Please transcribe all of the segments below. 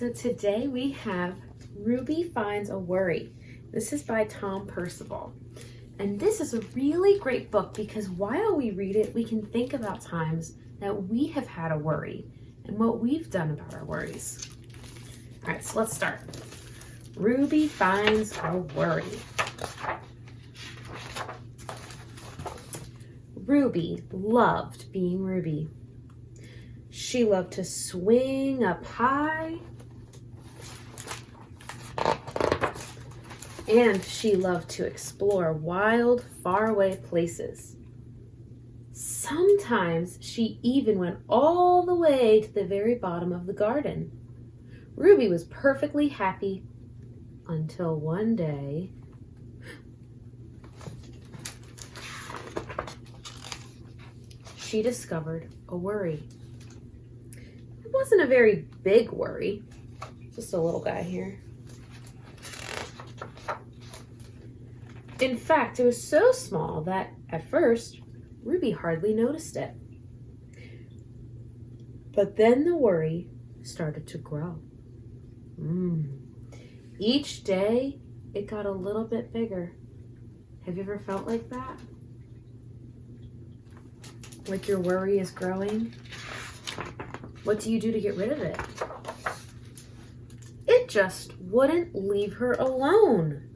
So today we have Ruby Finds a Worry. This is by Tom Percival. And this is a really great book because while we read it, we can think about times that we have had a worry and what we've done about our worries. All right, so let's start. Ruby finds a worry. Ruby loved being Ruby. She loved to swing up high, and she loved to explore wild, faraway places. Sometimes she even went all the way to the very bottom of the garden. Ruby was perfectly happy until one day she discovered a worry. It wasn't a very big worry, just a little guy here. In fact, it was so small that at first, Ruby hardly noticed it. But then the worry started to grow. Each day, it got a little bit bigger. Have you ever felt like that? Like your worry is growing? What do you do to get rid of it? It just wouldn't leave her alone.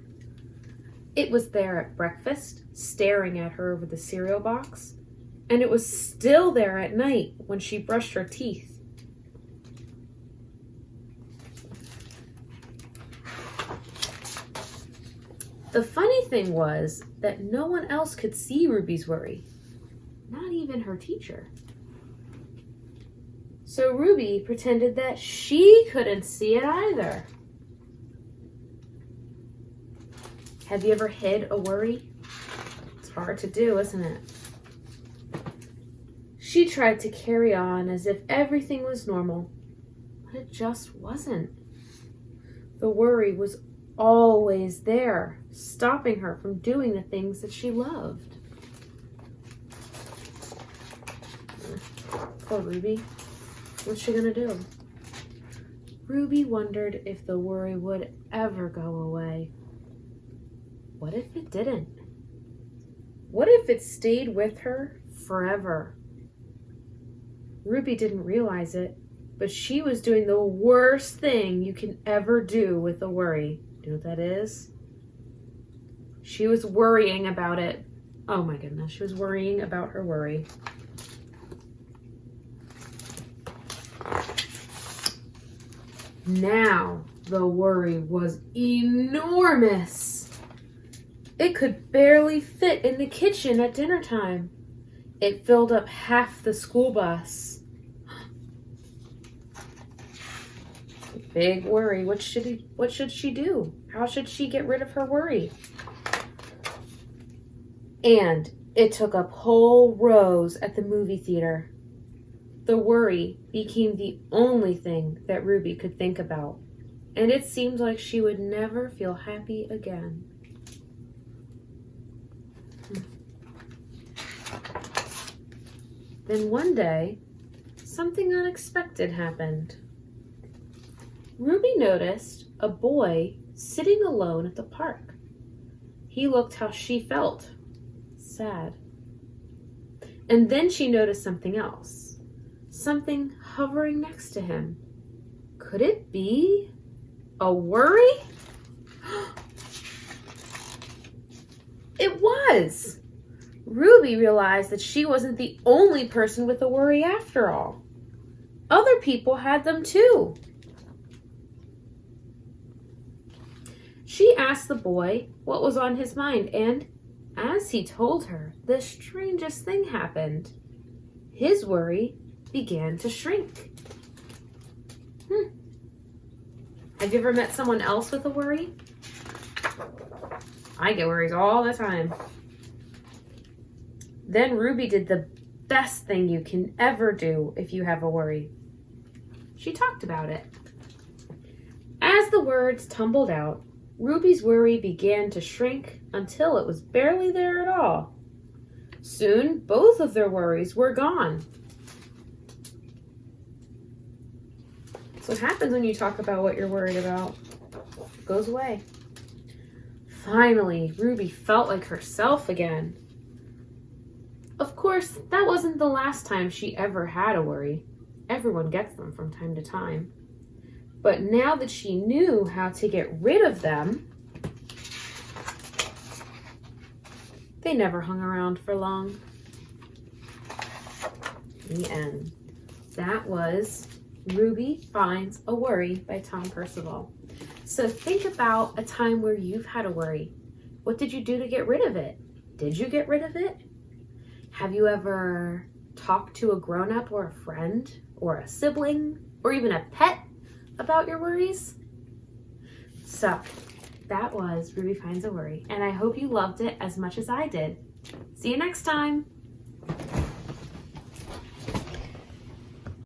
It was there at breakfast, staring at her over the cereal box, and it was still there at night when she brushed her teeth. The funny thing was that no one else could see Ruby's worry, not even her teacher. So Ruby pretended that she couldn't see it either. Have you ever hid a worry? It's hard to do, isn't it? She tried to carry on as if everything was normal, but it just wasn't. The worry was always there, stopping her from doing the things that she loved. Poor Ruby. What's she gonna do? Ruby wondered if the worry would ever go away. What if it didn't? What if it stayed with her forever? Ruby didn't realize it, but she was doing the worst thing you can ever do with a worry. Do you know what that is? She was worrying about it. Oh my goodness, she was worrying about her worry. Now the worry was enormous. It could barely fit in the kitchen at dinner time. It filled up half the school bus. Big worry. What should she do? How should she get rid of her worry? And it took up whole rows at the movie theater. The worry became the only thing that Ruby could think about, and it seemed like she would never feel happy again. Then one day, something unexpected happened. Ruby noticed a boy sitting alone at the park. He looked how she felt, sad. And then she noticed something else. Something hovering next to him. Could it be a worry? It was! Ruby realized that she wasn't the only person with a worry after all. Other people had them too. She asked the boy what was on his mind, and as he told her, the strangest thing happened. His worry began to shrink. Have you ever met someone else with a worry? I get worries all the time. Then Ruby did the best thing you can ever do if you have a worry. She talked about it. As the words tumbled out, Ruby's worry began to shrink until it was barely there at all. Soon, both of their worries were gone. That's what happens when you talk about what you're worried about. It goes away. Finally, Ruby felt like herself again. Of course, that wasn't the last time she ever had a worry. Everyone gets them from time to time. But now that she knew how to get rid of them, they never hung around for long. The end. That was Ruby Finds a Worry by Tom Percival. So think about a time where you've had a worry. What did you do to get rid of it? Did you get rid of it? Have you ever talked to a grown-up or a friend or a sibling or even a pet about your worries? So that was Ruby Finds a Worry, and I hope you loved it as much as I did. See you next time.